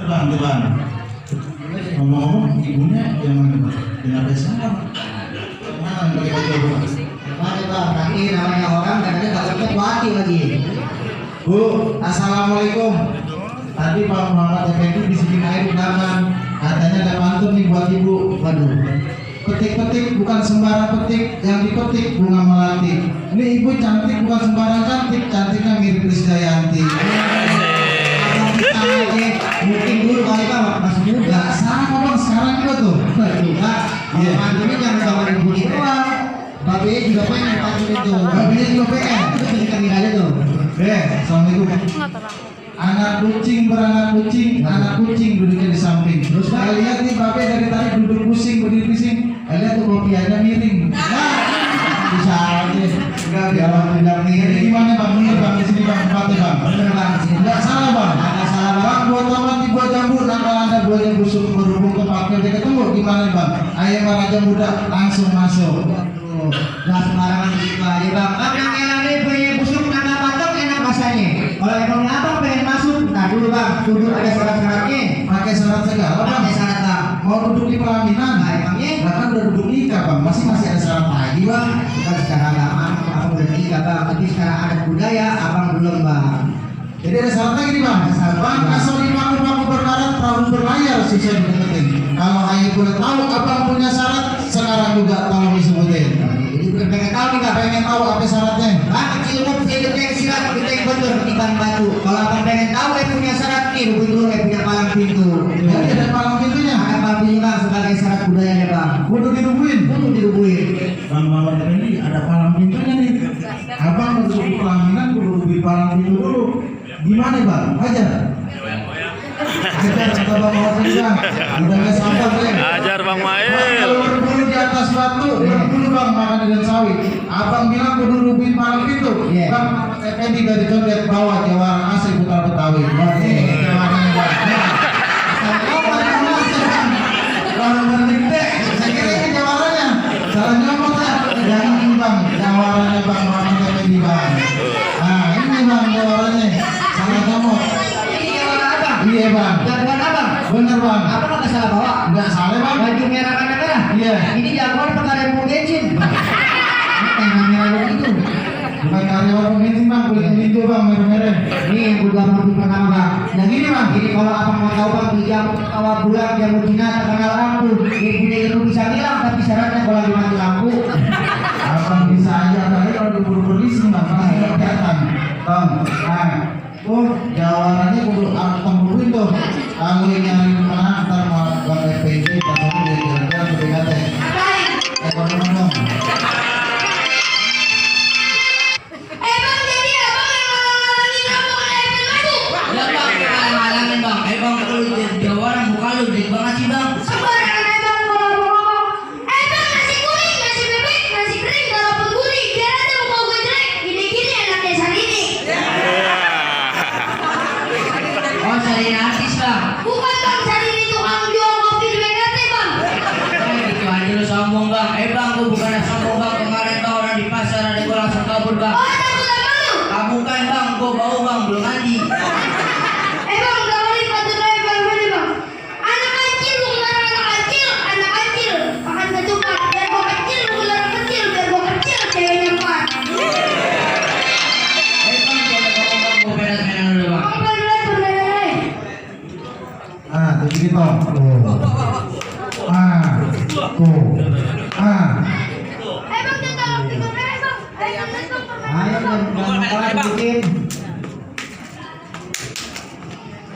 Bang, ngomong ibunya yang ada salah. Mana pakai baju apa? Mari bang, nanti namanya orang kadang-kadang gak cepet wati lagi. Bu, assalamualaikum. Tadi Pak Muhammad Effendi bisikin air di taman. Katanya ada pantun nih buat ibu. Waduh. Petik-petik bukan sembarang petik, yang dipetik bunga melati. Ini ibu cantik bukan sembarang cantik, cantiknya mirip Krisdayanti. Mungkin dulu kali bang masih muda. Sama bang, sekarang juga tuh. Juga. Iya. Mantunya jangan sama ibu itu doang. Babe juga pengen pantun itu. Babinya juga pengen. Itu kita aja tuh. Assalamualaikum. Anak kucing beranak kucing, anak kucing duduknya di samping. Terus saya lihat nih babe dari tadi duduk pusing, berdiri pusing. Saya lihat tuh kopiannya miring. Bisa aja. Enggak bilang miring. Gimana bang? Miring bang di sini bang, tempatnya bang. Bener bang. Enggak salah bang. Enggak salah Bang, buat tomat di buah jambu, nakal anda buahnya busuk berhubung ke paknya dia ketemu. Gimana bang? Ayam raja muda langsung masuk. Gak sembarangan gitu aja bang. Bang yang enak nih punya busuk nama patok enak rasanya. Kalau emangnya abang pengen masuk, nah dulu bang, duduk ada syarat-syaratnya. Pakai syarat segala bang. Pakai syarat bang. Mau duduk di pelaminan? Nah emangnya? Bahkan udah duduk nikah bang, masih ada syarat lagi bang. Bukan secara agama, abang udah nikah bang. Tapi secara adat budaya, abang belum bang. Jadi ada syarat lagi nih bang. Ada syarat, Bang, Bang. asal imamu berkarat, perahu berlayar sisa dideketin. Kalau ayah boleh tahu abang punya syarat, sekarang juga tolong disebutin. Jadi bukan pengen tahu nih bang. Pengen tahu apa syaratnya? Bang kecil pun saya pengen silat, kita yang betul ketimbang batu. Kalau abang pengen tahu, punya syarat nih, hubungi dulu punya palang pintu. Jadi ada palang pintunya. Ada palang pintu bang sebagai syarat budayanya bang. Kudu dirubuhin. Kudu dirubuhin. Bang Muhammad Effendi ada palang pintunya nih. Abang duduk di pelaminan kudu rubuhin palang pintu dulu. Gimana bang? Ajar. Ajar kata Bang Muhammad Effendi bang. Udah gak sabar deh. Ajar Bang Mail. Kalau berbulu di atas batu, berbulu bang makan dengan sawit. Abang bilang kudu rubuhin palang pintu. Iya. Bang Muhammad Effendi dari condet bawah jawara asli putar Betawi. Wah ini jawabannya bang. Kalau bergede, saya kira ini jawabannya. Salah nyomot ya. Jangan bang, jawabannya Bang Muhammad Effendi bang. Nah ini bang jawabannya. Salah nyomot. Ini jawara abang. Iya bang. Jagoan abang. Bener bang. Abang nggak salah bawa. Enggak salah bang. Baju merah karena merah. Iya. Ini jagoan pengadaan pom bensin. Ini yang merah begitu. Bukan karyawan pemimpin bang, kulit itu bang merah-merah. Ini yang udah mobil pertama bang. Yang ini bang. Jadi kalau abang mau tahu bang, di jam awal bulan jamu Cina terkenal lampu. Yang punya itu bisa bilang, tapi syaratnya kalau lagi mati lampu. Abang bisa aja kali kalau diburu-buru di sini bang, pasti nggak kelihatan. Bang, nah, jawabannya kudu tembuluin tuh. Kalau yang nyari kemana, ntar mau bang FPJ, pasangnya dia jalan-jalan ke BKT. Ekonomi dong. Ya bang, halangan bang. Bang kalau jawaran muka lu jadi banget sih bang. Sembarangan abang kalau ngomong. Bang nasi kuning, nasi bebek, nasi kering gak dapat gurih. Biar aja muka gue jelek. Gini-gini anak desa ini. Oh cari artis bang. Bukan bang, cari ini tukang jual kopi di BKT bang. Gitu aja lu sombong bang. Bang, gua bukan sombong bang. Kemarin bang orang di pasar ada gua langsung kabur bang. Oh takut sama lu. Kamu kan bang, gua bau bang belum mandi. Bang udah kali patut aja bang ini bang. Anak kecil lu keluar anak kecil, anak kecil. Makan ketupat, biar gua kecil lu keluar kecil, biar gua kecil ceweknya kuat. Bang, jangan ngomong bang, gua beres mainan dulu bang. Bang bener. Ah, tuh gitu. Tuh. Ah, tuh. Ah. Bang kita tolong tiga bang. Ayo jangan bikin.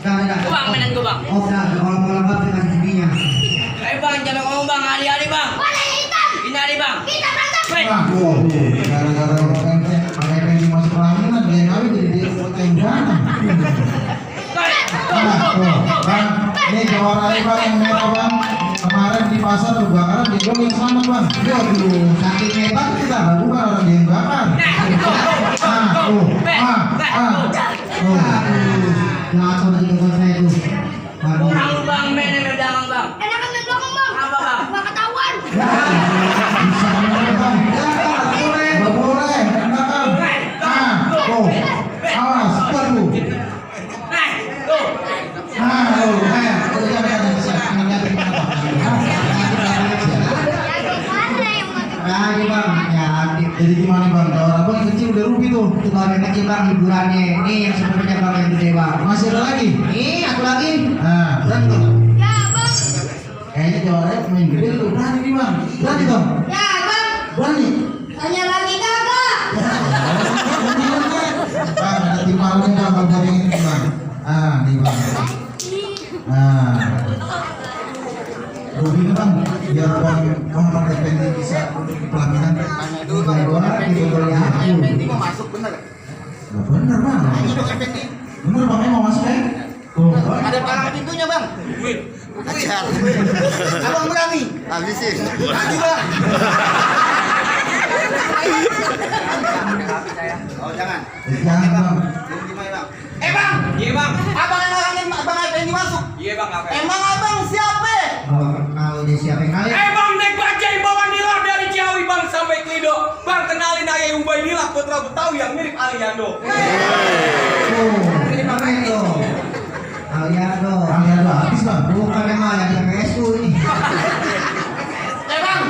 Udah. Bang, mainan gua bang. Oh udah, kalau mau lengkap dengan sendirinya. Bang, jangan ngomong bang, ali-ali bang. Boleh hitam. Ini ali bang. Kita berantem. Ah, tuh. Gara-gara orang pakai pensi masuk pelaminan, dia kawin jadi dia tembak. Bang, ini jawara bang yang merah bang. Kemarin di pasar kebakaran dia bilang yang selamat bang. Waduh, saking hebat kita, bukan orang dia yang bakar. Jatuh lagi ke saya itu. Aduh. Kurang lu bang, mainan di belakang bang. Enakan main belakang bang. Apa bang? Nggak ketahuan. Bisa bener bang. Nggak boleh, enakan. Tuh, awas, waduh. Tuh. Tuh, Jadi gimana bang? Jawara abang kecil udah rugi tuh. Itu baru yang kecil bang hiburannya. Ini yang sebenarnya bang yang gede bang. Masih ada lagi? Ini aku lagi. Nah, berani tuh. Ya bang. Kayaknya Jawara main gede tuh. Berani nih bang. Berani dong. Ya bang. Berani. Tanya lagi kakak. Bang, ada timbangan bang kalau dari ini bang. Ah, nih bang. Nah, rugi nih bang. Biar bang Muhammad Effendi bisa duduk di pelaminan. Jawara itu boleh aku. mau masuk bener? Nah, bener bang. Hidup Effendi. Bener bang, mau masuk ya? Tuh, bang. Ada palang pintunya bang. Ajar. Abang berani. Habisin. Lagi bang. Oh jangan. Jangan bang. Gimana bang? Bang. Iya bang. Abang yang ngarangin abang Effendi masuk. Iya bang apa? Emang abang siapa? Oh, kalau dia siapa yang kali? Bang naik bajai bawa nila dari Ciawi bang sampai Klido. Bang kenalin ayah Ubay Nila putra Betawi yang mirip Aliando. Oh, ini bang itu. Aliando. Kalian tuh habis bang. Bukan emang yang PSU ini. Bang,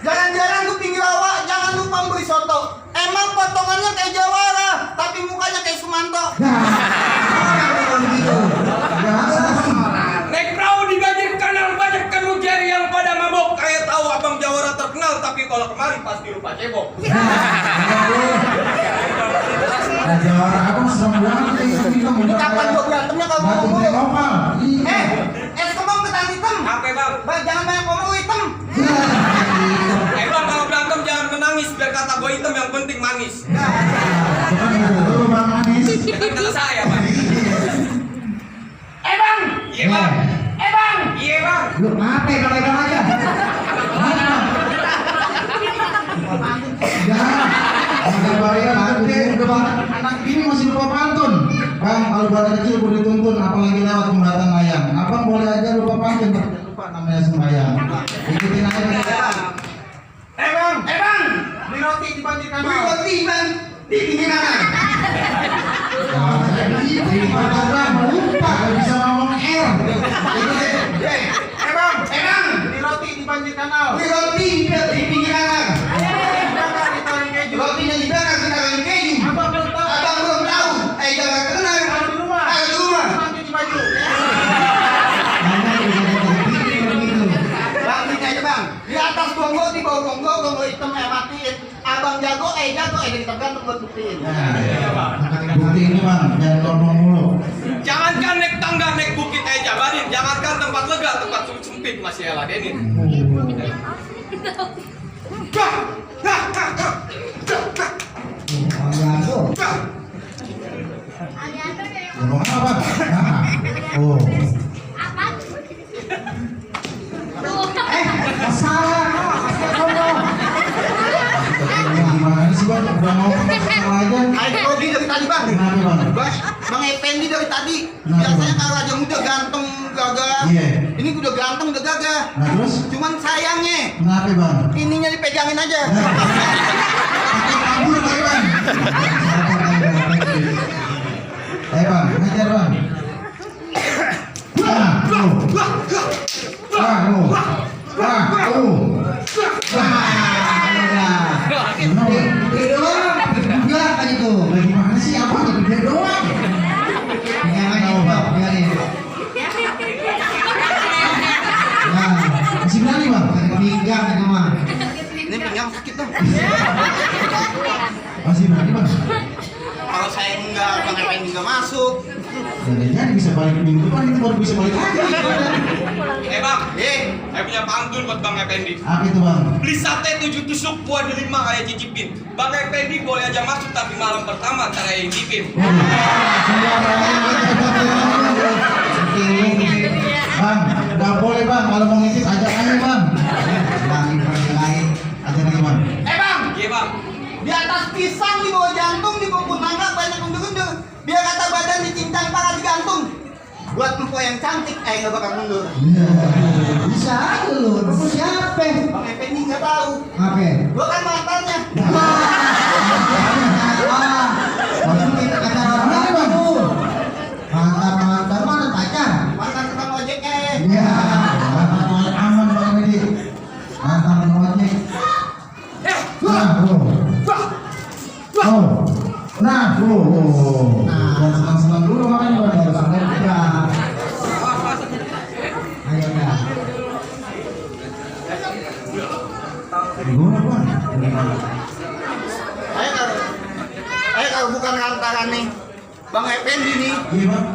jalan-jalan ke pinggir rawa, jangan lupa beli soto. Emang potongannya kayak Jawara, tapi mukanya kayak Sumanto. Begitu. Naik perahu di banjir kanal banyak kemujari yang pada mabok. Kayak tahu abang Jawara terkenal tapi kalau kemari pasti lupa cebok. Nah, Jawara abang serem banget nih. Ini kapan gua berantemnya kalau Batu ngomong? teh lokal. Es kembang ketan hitam. Apa bang? Bang, jangan banyak ngomong hitam. Bang kalau berantem jangan menangis biar kata gue hitam yang penting manis. Bukan itu bang Anis. Kan kata saya bang. Bang. Iya bang. Bang. Iya bang. Lu apa ya pegang aja? Ya, ada bayar gede udah bang. Anak ini masih lupa pantun. Bang, kalau badan kecil boleh dituntun, apalagi lewat pemberatan layang. Abang boleh aja lupa pantun, tapi lupa namanya sembahyang. Ikutin aja bang. Bang, beli roti di banjir kanal. Beli roti bang, di pinggir kanal. Ini bang, lupa nggak bisa ngomong R. Bang, beli roti di banjir kanal. Beli roti di pinggir kanal. Rotinya di belakang kita lagi keju. Abang belum tahu. Jangan kenal. Kalau di rumah. Nanti di baju. Bang, ini aja bang. Di atas gonggol, di bawah gonggol hitam matiin. Abang jago, kita gantung buat buktiin. Bukti ini bang, jangan ngomong mulu. Jangankan naik tangga naik bukit jabarin. Jangankan tempat lega tempat sempit masih ladenin. Aliando. Aliando kayak Ngomong apa bang? Nah, oh. apa? Masalah. Gimana sih bang? Udah mau salah aja. Ayo Rodi dari tadi bang. Kenapa bang? Bang Effendi dari tadi. Kenapa, Biasanya Bang? kalau aja muda ganteng gagah. Iya. Ini udah ganteng udah gagah. Nah terus? Cuman sayangnya Kenapa bang? ininya dipegangin aja. Kabur lagi bang. Bang, ngajar bang. Tuh. Gede doang. Juga kan itu. Gimana sih apa gede doang? Jangan itu, biarin. Nah, Masih berani bang? pakai pinggang itu mah. Ini pinggang sakit dong. Masih berani bang? Kalau saya enggak, Bang Effendi enggak masuk. Jadi bisa balik minggu depan itu baru bisa balik lagi. Bang, saya punya pantun buat Bang Effendi. Apa itu bang? Beli sate 7 tusuk buat 5 ayah cicipin. Bang Effendi boleh aja masuk tapi malam pertama cara yang cicipin. Bang, nggak boleh bang. Kalau mau ngintip ajak aja bang. Lain, ajak lagi bang. Bang, Iya bang. di atas pisang, di bawah jantung, di bawah punangka banyak mundur-mundur. Biar kata badan dicincang para digantung. Buat empok yang cantik, nggak bakal mundur. Bisa aja lu. Lu siapa? Bang Effendi nggak tahu. Apa? Gua kan mantannya. Waktu kita acara apa itu? Mantan mana pacar? Mantan tukang ojeknya. Ya. Aman bang ini. Mantap ojek. Nah, bro. Gimana bang? Kalau bukan lantaran nih Bang Effendi nih, Iya bang.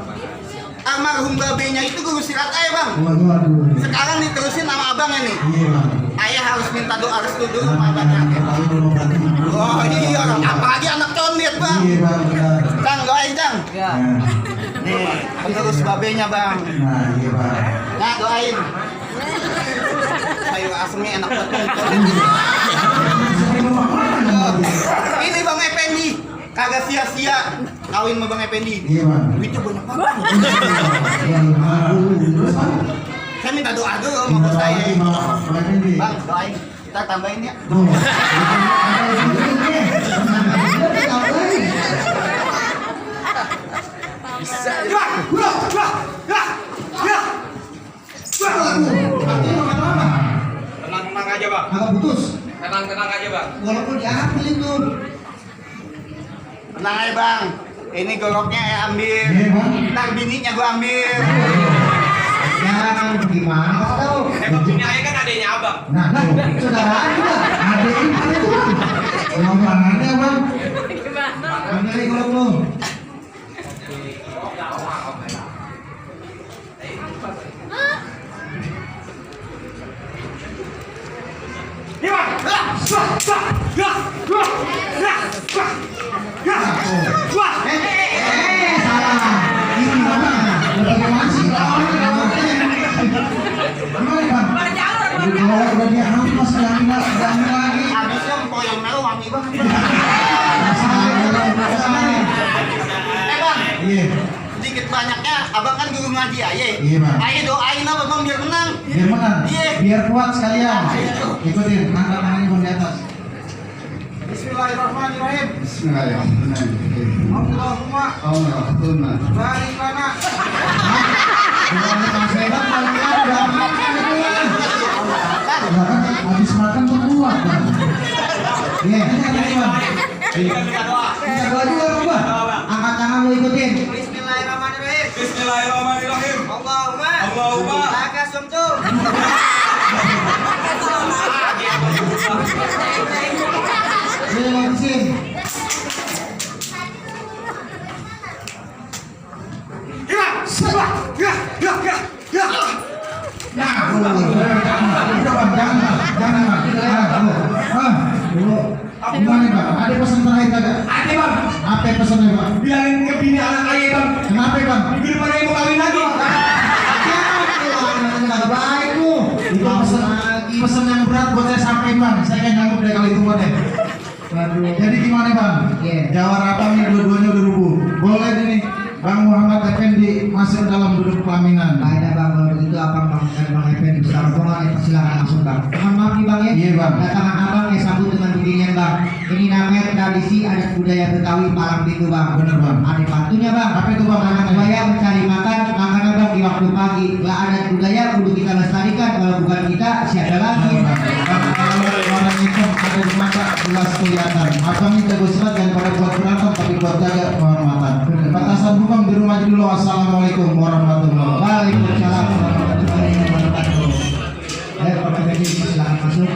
almarhum babenya itu guru silat ayah bang. Waduh. Sekarang diterusin sama abangnya nih. Iya bang. Ayah harus minta doa restu dulu sama abangnya. Oh iya, apalagi anak condet bang. Iya bang, benar. Cang, doain cang. Nah, Nih, terus babenya bang. nah iya bang. Nah doain. Sayur asemnya enak banget. Ini Bang Effendi, kagak sia-sia kawin sama Bang Effendi. Iya bang. Duitnya banyak banget. Terus bang? Saya minta doa dulu sama bos saya. Bang. Bang, doain. Kita tambahin ya. Tenang-tenang aja bang. Agak putus. Tenang-tenang aja bang. Walaupun diambil itu. Tenang aja Bang. Ini goloknya saya ambil. Iya bang. Ntar bininya gua ambil. Jangan gimana kasih tahu. Emang punya ayah kan adanya abang. Nah, Saudaraan juga. ada ini ada itu bang. Yang bang ada bang. Ambil aja kalau lu. Salah. Ini bang. Bagaimana sih? Gimana bang? Udah dia hapus jangan lagi. Habisnya empok yang merah wangi banget. Bang, Iya. sedikit banyaknya abang kan guru ngaji ayah. Iya, Bang. Ayah doain apa bang biar menang. Biar menang. Iya. Biar kuat sekalian. Ikutin, angkat tangannya pun di atas. Bismillahirrahmanirrahim. Bismillahirrahmanirrahim. Allahumma Allahumma barik lana. Habis makan tuh kuat bang. Iya, ini bang. Kita minta doa. Kita doa juga gua. Angkat tangan lu ikutin. Bismillahirrahmanirrahim. Bismillahirrahmanirrahim. Allahumma. Allahumma. Laka sumtum. Lu habisin. Nah, gimana bang? Ada pesan terakhir kagak? Ada bang. Apa pesannya bang? Bilangin ke bini anak ayah bang. Kenapa bang? Minggu depan ayah mau kawin lagi. Enggak baik lu. Itu pesan yang berat buat saya sampaikan bang. Saya kan nyangkut dari kali itu deh. Jadi gimana bang? Iya. Jawara abang ini dua-duanya udah rubuh. Boleh ini Bang Muhammad Effendi masuk dalam duduk pelaminan. Baiklah bang, kalau begitu abang Bang Effendi bersama rombongan silakan masuk bang. Mohon maaf nih bang ya. Iya, Bang. Datangan abang ya sambut dengan beginian bang. Ini namanya tradisi adat budaya Betawi malam minggu bang. Bener bang. Ada pantunya bang. Apa itu, Bang? Anak budaya mencari makan, makanya bang di waktu pagi. Lah adat budaya kudu kita lestarikan. Kalau bukan kita siapa lagi? Kalau orang hitam ada di mata jelas kelihatan. Abang ini jago silat dan pada buat berantem tapi buat jaga kehormatan. Batasan hukum di rumah dulu. Wassalamualaikum warahmatullahi wabarakatuh. Waalaikumsalam warahmatullahi wabarakatuh. Ayo Pak Effendi silakan masuk.